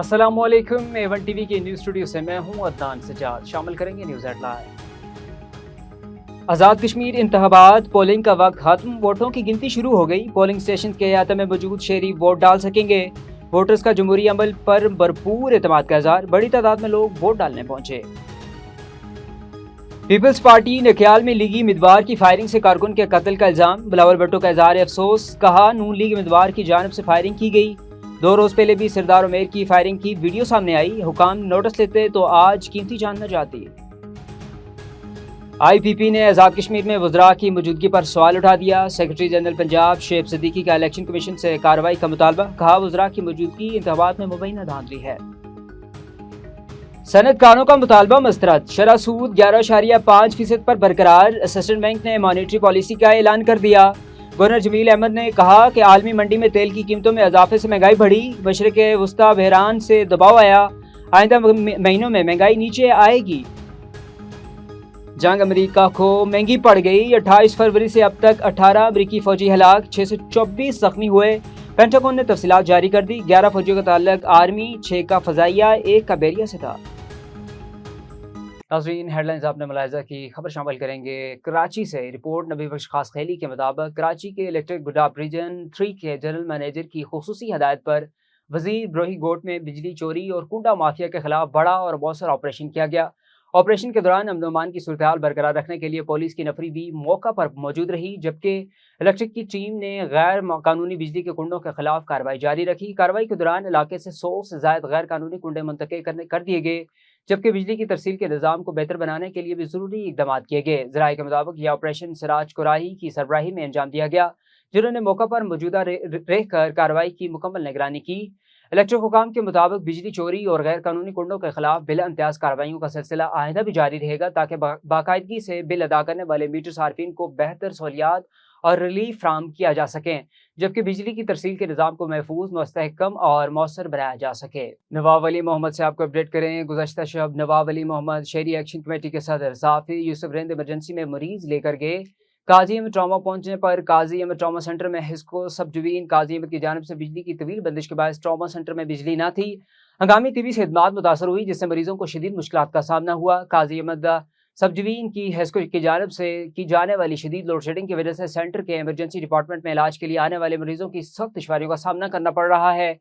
अस्सलामुअलैकुम। A1 TV के news studio से मैं हूं अदनान सजाद। शामिल करेंगे न्यूज़ हेडलाइन। आज़ाद कश्मीर इंतखाबात, पोलिंग का वक्त खत्म, वोटों की गिनती शुरू हो गई। पोलिंग स्टेशन के अहाते में मौजूद शहरी वोट डाल सकेंगे। वोटर्स का जमहूरी अमल पर भरपूर एतमाद का इज़हार, बड़ी तादाद में लोग वोट डालने पहुंचे। पीपल्स पार्टी नक्याल में लीगी उम्मीदवार की फायरिंग से कारकुन के कत्ल का इल्जाम, बिलावल भुट्टो का इज़हार अफसोस, कहा नून लीग उम्मीदवार की जानिब से फायरिंग की गई। 2 रोज पहले भी सरदार उमेर की फायरिंग की वीडियो सामने आई, हुकाम नोटिस लेते तो आज कीमती जान न जाती। IPP ने आज़ाद कश्मीर में वज़रा की मौजूदगी पर सवाल उठा दिया। सेक्रेटरी जनरल पंजाब शेख सिद्दीकी का इलेक्शन कमीशन से कार्रवाई का मुतालबा, कहा वज़रा की मौजूदगी इंतखाबात में मुबैना धांधली है। सनतकारों का मुतालबा मस्तरद, शरह सूद 11.5% पर बरकरार। असिस्टेंट बैंक ने मॉनेटरी पॉलिसी का ऐलान कर दिया। गवर्नर जमील अहमद ने कहा कि आलमी मंडी में तेल की कीमतों में इजाफे से महंगाई बढ़ी, मशरक़ वस्ता बहरान से दबाव आया, आइंदा महीनों में महंगाई नीचे आएगी। जंग अमेरिका को महंगी पड़ गई, 28 फरवरी से अब तक 18 अमरीकी फौजी हलाक, 624 जख्मी हुए। पेंटागन ने तफसीलात जारी कर दी। 11 फौजियों का ताल्लुक आर्मी, 6 का फजाइया, 1 का बैरिया से था। नाज़रीन, हेडलाइंस आपने मुलाहिज़ा की, खबर शामिल करेंगे कराची से। रिपोर्ट नबी बख्श खास खैली के मुताबिक कराची के इलेक्ट्रिक गुडाप रीजन 3 के जनरल मैनेजर की खुसूसी हदायत पर वजीर ब्रोही गोट में बिजली चोरी और कुंडा माफिया के खिलाफ बड़ा और मौसर ऑपरेशन किया गया। ऑपरेशन के दौरान अमन अमान की सूरत हाल बरकरार रखने के लिए पुलिस की नफरी भी मौका पर मौजूद रही, जबकि इलेक्ट्रिक की टीम ने गैर कानूनी बिजली के कुंडों के खिलाफ कार्रवाई जारी रखी। कार्रवाई के दौरान इलाके से 100 से ज्यादा गैर कानूनी कुंडे मुंतकिल कर दिए गए, जबकि बिजली की तरसील के निज़ाम को बेहतर बनाने के लिए भी जरूरी इकदाम किए गए। ज़राए के मुताबिक यह ऑपरेशन सिराज कुराही की सरबराही में अंजाम दिया गया, जिन्होंने मौका पर मौजूदा रहकर कार्रवाई की मुकम्मल निगरानी की। इलेक्ट्रिक हुकाम के मुताबिक बिजली चोरी और गैर कानूनी कुंडों के खिलाफ बिला इम्तियाज कार्रवाइयों का सिलसिला आइंदा भी जारी रहेगा, ताकि बाकायदगी से बिल अदा करने वाले मीटर सार्फिन को बेहतर सहूलियात और रिलीफ फ्राहम किया जा सके, जबकि बिजली की तरसील के निज़ाम को महफूज, मुस्तहकम और मौसर बनाया जा सके। नवाब अली मोहम्मद से आपको अपडेट करें। गुज़श्ता शब नवाब अली मोहम्मद शहरी एक्शन कमेटी के सदर साफी यूसुफ रिंद इमरजेंसी में मरीज लेकर गए। काजी अहमद ट्रामा पहुंचने पर काजी अहमद ट्रामा सेंटर में हिस्को सब जुबीन काजी अहमद की जानिब से बिजली की तवील बंदिश के बाद ट्रामा सेंटर में बिजली न थी। हंगामी तिबी खिदमात मुतासर हुई, जिससे मरीजों को शदीद मुश्किलात का सामना हुआ। काजी अहमद सब जुबीन की हिस्को की जानिब से की जाने वाली शदीद लोड शेडिंग की वजह से सेंटर के इमरजेंसी डिपार्टमेंट में इलाज के लिए आने वाले मरीजों की सख्त दुश्वारियों का सामना करना पड़ रहा है।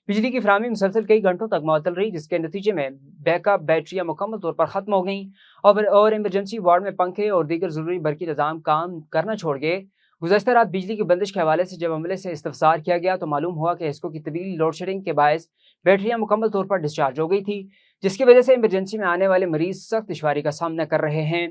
बिजली की फराहमी मुसलसल कई घंटों तक मुअत्तल रही, जिसके नतीजे में बैकअप बैटरियां मुकम्मल तौर पर खत्म हो गईं और इमरजेंसी वार्ड में पंखे और दीगर जरूरी बरकी निज़ाम काम करना छोड़ गए। गुज़श्ता रात बिजली की बंदिश के हवाले से जब अमले से इस्तफसार किया गया तो मालूम हुआ कि इसको की तवील लोड शेडिंग के बायस बैटरियां मुकम्मल तौर पर डिस्चार्ज हो गई थी, जिसकी वजह से इमरजेंसी में आने वाले मरीज सख्त दुश्वारी का सामना कर रहे हैं।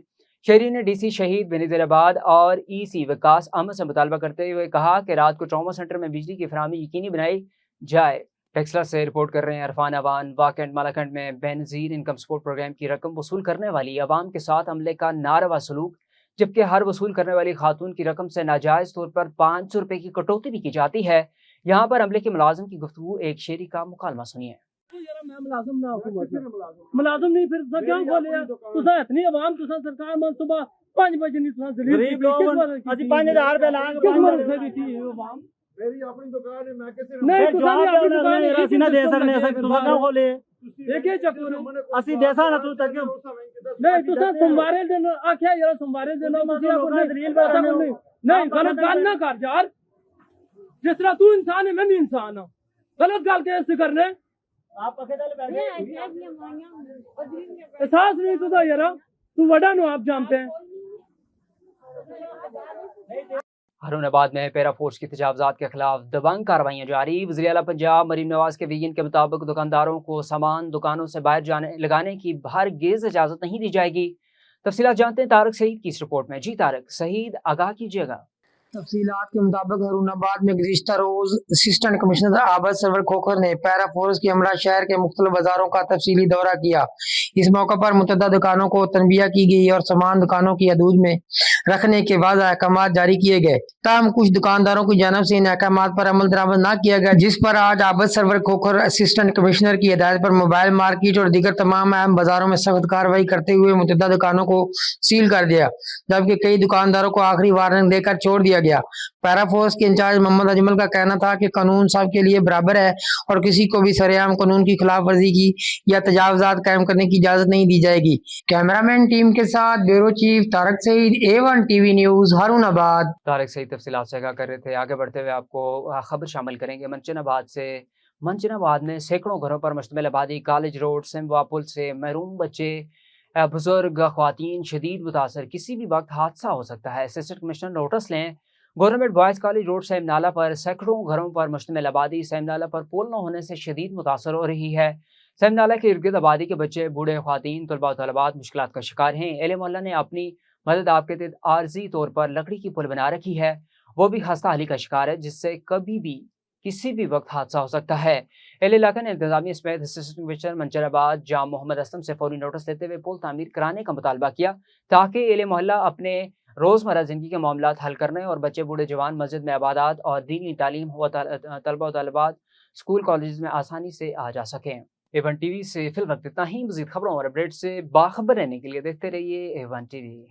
शहरी ने DC शहीद बेनज़ीराबाद और EC विकास अहमद से मुतालबा करते हुए कहा कि रात को ट्रामा सेंटर में बिजली की फराहमी यकीनी बनाई जाए। टेक्सला से रिपोर्ट कर रहे हैं अरफान अवान। वाकंड मालाखंड में बेनज़ीर इनकम सपोर्ट प्रोग्राम की रकम वसूल करने वाली अवाम के साथ अमले का नारवा सलूक, जबकि हर वसूल करने वाली खातून की रकम से नाजायज़ तौर पर 500 रुपये की कटौती भी की जाती है। यहाँ पर अमले के मुलाजिम की गुफ्तगू एक शेरी का मुकालमा सुनिए। मुलाजिम नहीं फिर क्यों खोले तुसा इतनी आवाम तुसा सरकार मन सुबह 5 बजे नहीं तुसा गरीब लोग ਅਸੀਂ 5000 रुपए लांग किस मर्द से दी थी आवाम मेरी अपनी दुकान है मैं कैसे नहीं तुसा नहीं अपनी दुकान है ਅਸੀਂ ना दे सकने तुसा क्यों खोले एक ही चक्कर ਅਸੀਂ देसा ना तू तक नहीं तुसा सोमवार दिन आख्या यार सोमवार दिन मुझे आपको दलील बता नहीं गलत गल ना कर यार, जिस तरह तू इंसान है मैं भी इंसान हूं, गलत गल कैसे करने आप एहसास नहीं तुझा यार, तू वडा नो आप जानते हैं। हारूनाबाद में पैरा फोर्स की तजावजात के खिलाफ दबंग कार्रवाइयां जारी। वज़ीर आला पंजाब मरीम नवाज के वीगन के मुताबिक दुकानदारों को सामान दुकानों से बाहर लगाने की हरगिज़ इजाज़त नहीं दी जाएगी। तफसीलात जानते हैं तारक सईद की इस रिपोर्ट में। जी तारक सईद, आगाह कीजिएगा। तफसीलात के मुताबिक हारूनाबाद में गुज़िश्ता रोज असिस्टेंट कमिश्नर आबद सरवर खोखर ने पैरा फोर्स की हमरा शहर के मुख्तलिफ बाजारों का तफसीली दौरा किया। इस मौके पर मुतअद्दिद दुकानों को तनबिया की गई और सामान दुकानों की हदूद में रखने के वाज़ेह अहकामात जारी किए गए। ताहम कुछ दुकानदारों की जानब से इन अहकामात पर अमल दरामद न किया गया, जिस पर आज आबद सरवर खोखर असिस्टेंट कमिश्नर की हिदायत पर मोबाइल मार्केट और दीगर तमाम अहम बाजारों में सख्त कार्रवाई करते हुए मुतअद्दिद दुकानों को सील कर दिया, जबकि कई दुकानदारों को आखिरी वार्निंग देकर छोड़ दिया किया गया। पैरा फोर्स के इंचार्ज मोहम्मद अजमल का कहना था कि कानून सबके लिए बराबर है और किसी को भी सरेआम कानून की खिलाफ वर्जी की या तजावजात कायम करने की इजाजत नहीं दी जाएगी। कैमरामैन टीम के साथ bureau chief Tariq Saeed, A1 TV news, Haroonabad. Tariq सही तफसीलात शेयर कर रहे थे। आगे बढ़ते हुए आपको खबर शामिल करेंगे मंचनाबाद से। मंचनाबाद में सैकड़ों घरों पर मुश्तमिल आबादी, कॉलेज रोड, सिम्बा पुल से महरूम बच्चे, बुजुर्ग, ख्वातीन शदीद मुतासर। किसी भी वक्त हादसा हो सकता है, असिस्टेंट कमिश्नर नोटिस लें। Government boys college road Sam नाला पर सैकड़ों घरों पर मुश्तमिल आबादी, सैम नाला पर पुल न होने से शदीद मुतासर हो रही है। सैम नाला के इर्द गिर्द आबादी के बच्चे, बूढ़े, ख्वातीन, तलबा तलबात मुश्किलात का शिकार हैं। एले मोहल्ला ने अपनी मदद आपके तहत आर्जी तौर पर लकड़ी की पुल बना रखी है, वो भी खस्ता हाली का शिकार है, जिससे कभी भी किसी भी वक्त हादसा हो सकता है। एल इलाका ने इंतजामिया समेत असिस्टेंट कमिश्नर मंचराबाद जाम मोहम्मद असलम से फौरी नोटिस लेते हुए पुल तामीर कराने का मुतालबा किया, ताकि एले मोहल्ला अपने रोज़मर्रा ज़िंदगी के मामलात हल करने और बच्चे, बूढ़े, जवान मस्जिद में इबादत और दीनी तालीम व तलबा तलबात स्कूल कॉलेज में आसानी से आ जा सकें। A1 टीवी से फिल वक्त इतना ही। मज़ीद खबरों और अपडेट से बाखबर रहने के लिए देखते रहिए A1 टीवी।